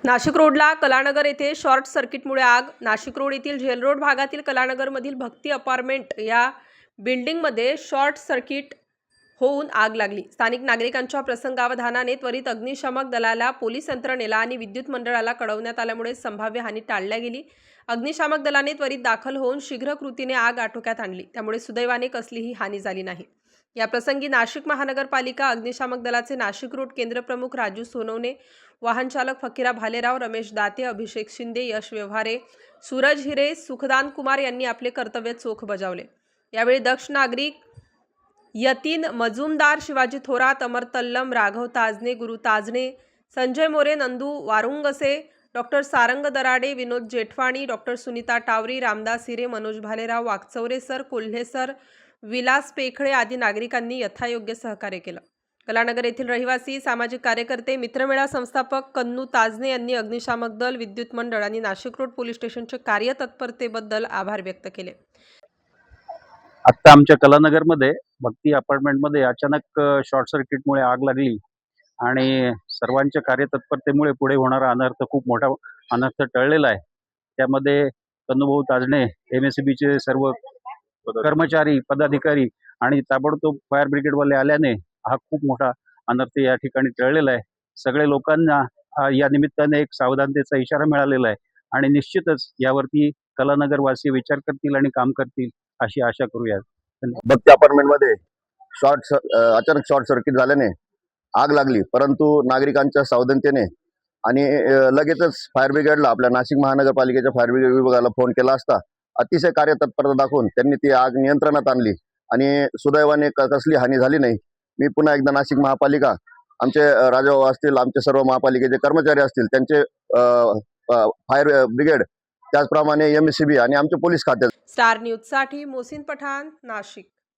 नाशिक रोडला कलानगर येथे शॉर्ट सर्किटमुळे आग. नाशिक रोड येथील जेल रोड भागातील कलानगरमधील भक्ती अपार्टमेंट या बिल्डिंगमध्ये शॉर्ट सर्किट होऊन आग लागली. स्थानिक नागरिकांच्या प्रसंगावधानाने त्वरित अग्निशामक दलाला, पोलीस यंत्रणेला आणि विद्युत मंडळाला कळवण्यात आल्यामुळे संभाव्य हानी टाळल्या गेली. अग्निशामक दलाने त्वरित दाखल होऊन शीघ्र कृतीने आग आटोक्यात आणली. त्यामुळे सुदैवाने कसलीही हानी झाली नाही. या प्रसंगी नाशिक महानगरपालिका अग्निशामक दलाचे नाशिक रोड केंद्रप्रमुख राजू सोनवणे, वाहन चालक फकीरा भालेराव, रमेश दाते, अभिषेक शिंदे, यश व्यवहारे, सूरज हिरे, सुखदान कुमार यांनी आपले कर्तव्य चोख बजावले. यावेळी दक्ष नागरिक यतीन मजुमदार, शिवाजी थोरात, अमर तल्लम, राघव ताजने, गुरु ताजने, संजय मोरे, नंदू वारुंगसे, डॉक्टर सारंग दराडे, विनोद जेठवाणी, डॉक्टर सुनीता टावरी, रामदास हिरे, मनोज भालेराव, वाकचौरे सर, कोल्हे सर, विलास पेखळे आदी नागरिकांनी यथायोग्य सहकार्य केलं. कलानगर येथील रहिवासी, सामाजिक कार्यकर्ते, मित्रमेळा संस्थापक कन्नू ताजने यांनी अग्निशामक दल, विद्युत मंडळ आणि नाशिक रोड पोलीस स्टेशनचे कार्यतत्परतेबद्दल आभार व्यक्त केले. आता आमच्या कलानगरमध्ये भक्ती अपार्टमेंटमध्ये अचानक शॉर्ट सर्किटमुळे आग लागली आणि सर्वांच्या कार्यतत्परतेमुळे पुढे होणारा अनर्थ, खूप मोठा अनर्थ टळलेला आहे. त्यामध्ये कन्नूभाऊ ताजणे, MSEBचे सर्व कर्मचारी, पदाधिकारी आणि ताबडतोब फायर ब्रिगेडवाले आल्याने हा खूप मोठा अनर्थ या ठिकाणी टळलेला आहे. सगळे लोकांना या निमित्ताने एक सावधानतेचा इशारा मिळालेला आहे आणि निश्चितच यावरती कलानगरवासी विचार करतील आणि काम करतील अशी आशा करूया. भक्ती अपार्टमेंट मध्ये अचानक शॉर्ट सर्किट झाल्याने आग लागली, परंतु नागरिकांच्या सावधानतेने आणि लगेचच फायर ब्रिगेडला, आपल्या नाशिक महानगरपालिकेच्या फायर ब्रिगेड विभागाला फोन केला असता अतिशय कार्यतत्परता दाखवून त्यांनी ती आग नियंत्रणात आणली आणि सुदैवाने कसली हानी झाली नाही. मी पुन्हा एकदा नाशिक महापालिका, आमचे राजाभाऊ असतील, आमचे सर्व महापालिकेचे कर्मचारी असतील, त्यांचे फायर ब्रिगेड, त्याचप्रमाणे MSEB आणि आमचे पोलीस खाते. स्टार न्यूजसाठी मोहसिन पठाण, नाशिक.